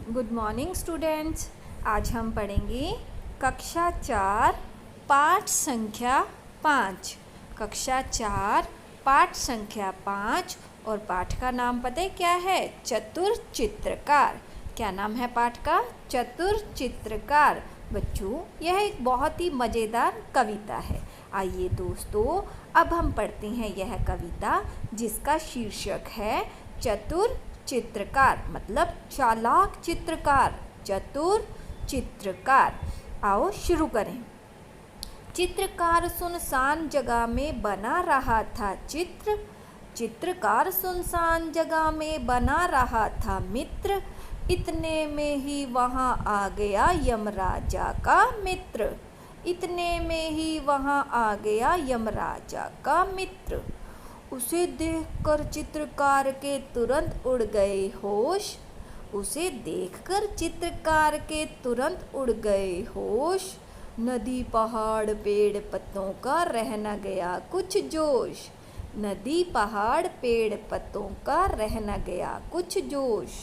Good morning students. आज हम पढ़ेंगे कक्षा 4 पाठ संख्या 5। कक्षा 4 पाठ संख्या 5 और पाठ का नाम पता है क्या है? चतुर चित्रकार। क्या नाम है पाठ का? चतुर चित्रकार। बच्चों, यह एक बहुत ही मज़ेदार कविता है। आइए दोस्तों, अब हम पढ़ते हैं यह कविता जिसका शीर्षक है चतुर चित्रकार, मतलब चालाक चित्रकार। चतुर चित्रकार। आओ शुरू करें। चित्रकार सुनसान जगह में बना रहा था चित्र। चित्रकार सुनसान जगह में बना रहा था मित्र। इतने में ही वहाँ आ गया यमराजा का मित्र। इतने में ही वहाँ आ गया यमराजा का मित्र। उसे देखकर चित्रकार के तुरंत उड़ गए होश। उसे देखकर चित्रकार के तुरंत उड़ गए होश। नदी पहाड़ पेड़ पत्तों का रह न गया कुछ जोश। नदी पहाड़ पेड़ पत्तों का रह न गया कुछ जोश।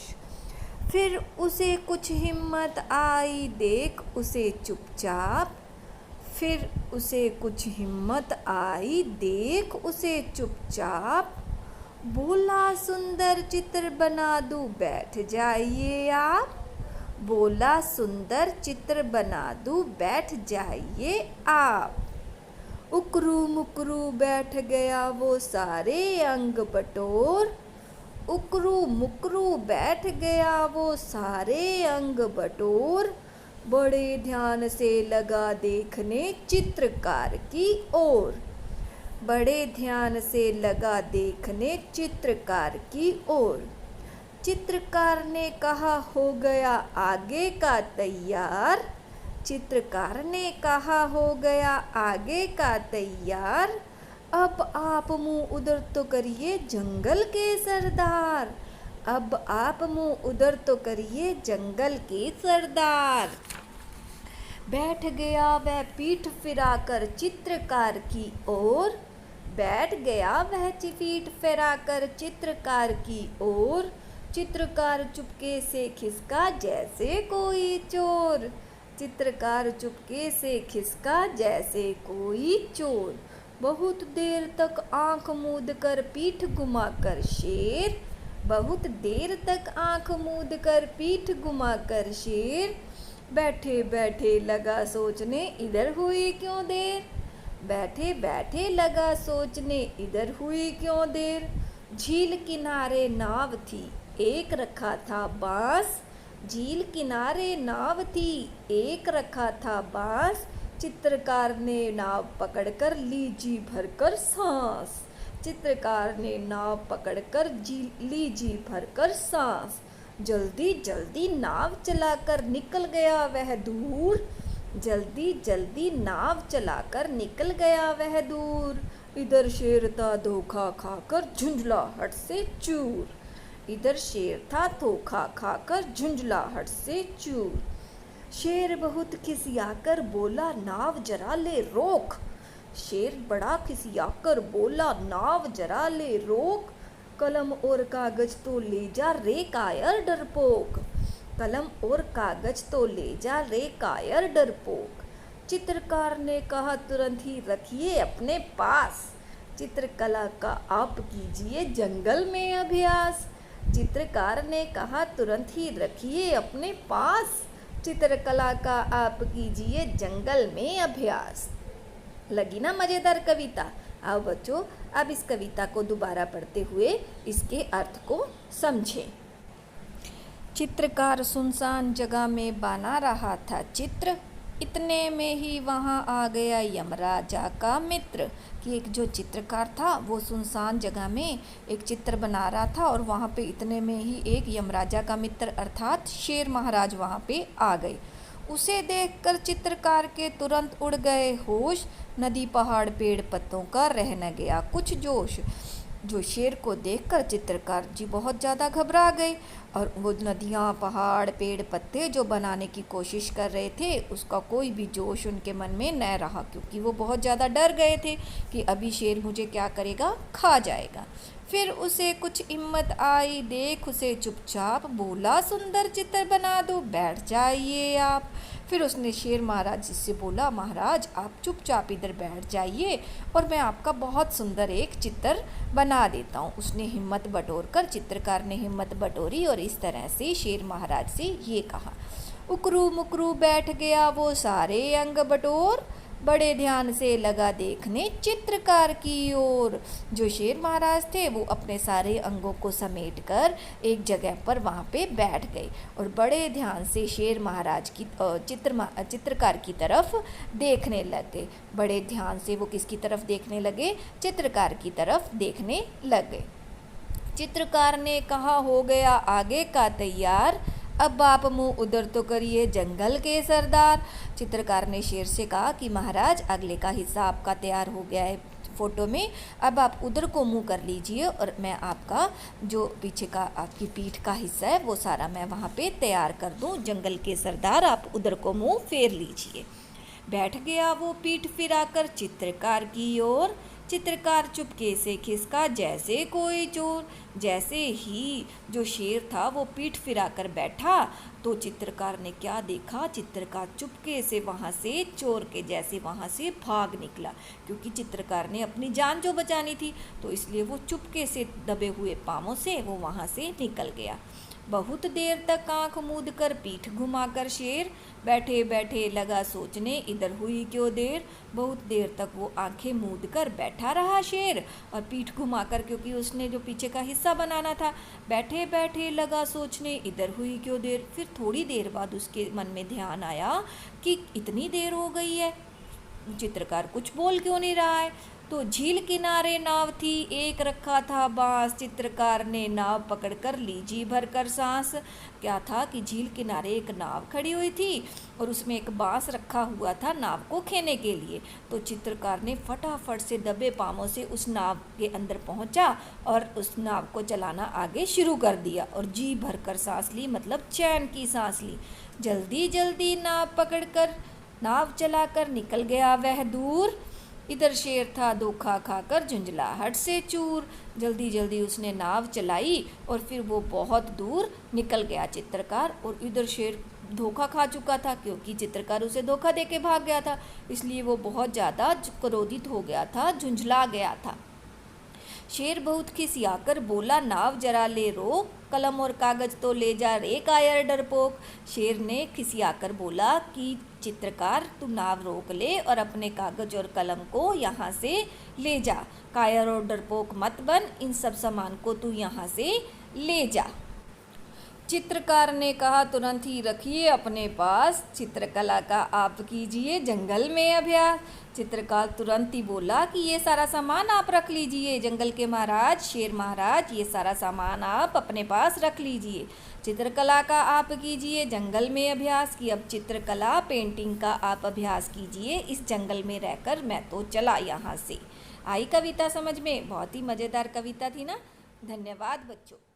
फिर उसे कुछ हिम्मत आई देख उसे चुपचाप। फिर उसे कुछ हिम्मत आई देख उसे चुपचाप। बोला सुंदर चित्र बना दूं बैठ जाइए आप। बोला सुंदर चित्र बना दूं बैठ जाइए आप। उकरू मुकरू बैठ गया वो सारे अंग बटोर। उकरू मुकरू बैठ गया वो सारे अंग बटोर। बड़े ध्यान से लगा देखने चित्रकार की ओर। बड़े ध्यान से लगा देखने चित्रकार की ओर। चित्रकार ने कहा हो गया आगे का तैयार। चित्रकार ने कहा हो गया आगे का तैयार। अब आप मुंह उधर तो करिए जंगल के सरदार। अब आप मुंह उधर तो करिए जंगल के सरदार। बैठ गया वह पीठ फिराकर चित्रकार की ओर। बैठ गया वह पीठ फिराकर चित्रकार की ओर। चित्रकार चुपके से खिसका जैसे कोई चोर। चित्रकार चुपके से खिसका जैसे कोई चोर। बहुत देर तक आंख मूंद कर पीठ घुमाकर शेर। बहुत देर तक आंख मूंद कर पीठ घुमाकर शेर। बैठे बैठे लगा सोचने इधर हुई क्यों देर। बैठे बैठे लगा सोचने इधर हुई क्यों देर। झील किनारे नाव थी एक रखा था बांस। झील किनारे नाव थी एक रखा था बांस। चित्रकार ने नाव पकड़कर ली जी भरकर सांस। चित्रकार ने नाव पकड़कर ली जी भरकर सांस। जल्दी जल्दी नाव चलाकर निकल गया वह दूर। जल्दी जल्दी नाव चलाकर निकल गया वह दूर। इधर शेर था धोखा खाकर झुंझलाहट से चूर। इधर शेर था धोखा खाकर झुंझलाहट से चूर। शेर बहुत खिसियाकर बोला नाव जरा ले रोक। शेर बड़ा खिसियाकर बोला नाव जरा ले रोक। कलम और कागज तो ले जा रे कायर डरपोक। कलम और कागज तो ले जा रे कायर डरपोक। चित्रकार ने कहा तुरंत ही रखिए अपने पास। चित्रकला का आप कीजिए जंगल में अभ्यास। चित्रकार ने कहा तुरंत ही रखिए अपने पास। चित्रकला का आप कीजिए जंगल में अभ्यास। लगी ना मज़ेदार कविता? आओ बच्चों, अब इस कविता को दोबारा पढ़ते हुए इसके अर्थ को समझें। चित्रकार सुनसान जगह में बना रहा था चित्र। इतने में ही वहाँ आ गया यमराजा का मित्र। कि एक जो चित्रकार था वो सुनसान जगह में एक चित्र बना रहा था और वहाँ पे इतने में ही एक यमराजा का मित्र अर्थात शेर महाराज वहाँ पे आ गए। उसे देखकर चित्रकार के तुरंत उड़ गए होश। नदी पहाड़ पेड़ पत्तों का रह न गया कुछ जोश। जो शेर को देखकर चित्रकार जी बहुत ज़्यादा घबरा गए और वो नदियाँ, पहाड़, पेड़, पत्ते जो बनाने की कोशिश कर रहे थे उसका कोई भी जोश उनके मन में न रहा, क्योंकि वो बहुत ज़्यादा डर गए थे कि अभी शेर मुझे क्या करेगा, खा जाएगा। फिर उसे कुछ हिम्मत आई, देख उसे चुपचाप बोला, सुंदर चित्र बना दो, बैठ जाइए आप। फिर उसने शेर महाराज जी से बोला, महाराज आप चुपचाप इधर बैठ जाइए और मैं आपका बहुत सुंदर एक चित्र बना देता हूँ। उसने हिम्मत बटोर कर, चित्रकार ने हिम्मत बटोरी और इस तरह से शेर महाराज से ये कहा। उकरू मुकरू बैठ गया वो सारे अंग बटोर, बड़े ध्यान से लगा देखने चित्रकार की ओर। जो शेर महाराज थे वो अपने सारे अंगों को समेटकर एक जगह पर वहाँ पे बैठ गए और बड़े ध्यान से शेर महाराज की चित्रकार की तरफ देखने लगे। बड़े ध्यान से वो किसकी तरफ देखने लगे, चित्रकार की तरफ देखने लगे। चित्रकार ने कहा, हो गया आगे का तैयार, अब आप मुँह उधर तो करिए जंगल के सरदार। चित्रकार ने शेर से कहा कि महाराज अगले का हिस्सा आपका तैयार हो गया है फ़ोटो में, अब आप उधर को मुँह कर लीजिए और मैं आपका जो पीछे का आपकी पीठ का हिस्सा है वो सारा मैं वहाँ पे तैयार कर दूँ। जंगल के सरदार आप उधर को मुँह फेर लीजिए। बैठ गया वो पीठ फिराकर चित्रकार की ओर, चित्रकार चुपके से खिसका जैसे कोई चोर। जैसे ही जो शेर था वो पीठ फिराकर बैठा तो चित्रकार ने क्या देखा, चित्रकार चुपके से वहाँ से चोर के जैसे वहाँ से भाग निकला, क्योंकि चित्रकार ने अपनी जान जो बचानी थी तो इसलिए वो चुपके से दबे हुए पाँवों से वो वहाँ से निकल गया। बहुत देर तक आंख मूंद कर पीठ घुमाकर शेर बैठे बैठे लगा सोचने, इधर हुई क्यों देर। बहुत देर तक वो आंखें मूंद कर बैठा रहा शेर और पीठ घुमाकर, क्योंकि उसने जो पीछे का हिस्सा बनाना था। बैठे बैठे लगा सोचने, इधर हुई क्यों देर। फिर थोड़ी देर बाद उसके मन में ध्यान आया कि इतनी देर हो गई है, चित्रकार कुछ बोल क्यों नहीं रहा है। तो झील किनारे नाव थी, एक रखा था बांस, चित्रकार ने नाव पकड़कर ली जी भर कर सांस। क्या था कि झील किनारे एक नाव खड़ी हुई थी और उसमें एक बांस रखा हुआ था नाव को खेने के लिए। तो चित्रकार ने फटाफट से दबे पाँवों से उस नाव के अंदर पहुंचा और उस नाव को चलाना आगे शुरू कर दिया और जी भर कर सांस ली, मतलब चैन की सांस ली। जल्दी जल्दी नाव पकड़कर नाव चलाकर निकल गया वह दूर। इधर शेर था धोखा खाकर झुंझलाहट से चूर। जल्दी जल्दी उसने नाव चलाई और फिर वो बहुत दूर निकल गया चित्रकार, और इधर शेर धोखा खा चुका था क्योंकि चित्रकार उसे धोखा देके भाग गया था, इसलिए वो बहुत ज़्यादा क्रोधित हो गया था, झुंझला गया था। शेर बहुत खिसियाकर बोला, नाव जरा ले रोक, कलम और कागज तो ले जा रे कायर डरपोक। शेर ने खिसियाकर बोला कि चित्रकार तू नाव रोक ले और अपने कागज और कलम को यहाँ से ले जा, कायर और डरपोक मत बन, इन सब सामान को तू यहाँ से ले जा। चित्रकार ने कहा, तुरंत ही रखिए अपने पास, चित्रकला का आप कीजिए जंगल में अभ्यास। चित्रकार तुरंत ही बोला कि ये सारा सामान आप रख लीजिए, जंगल के महाराज, शेर महाराज, ये सारा सामान आप अपने पास रख लीजिए। चित्रकला का आप कीजिए जंगल में अभ्यास, कि अब चित्रकला पेंटिंग का आप अभ्यास कीजिए इस जंगल में रहकर, मैं तो चला यहाँ से। आई कविता समझ में? बहुत ही मज़ेदार कविता थी ना। धन्यवाद बच्चों।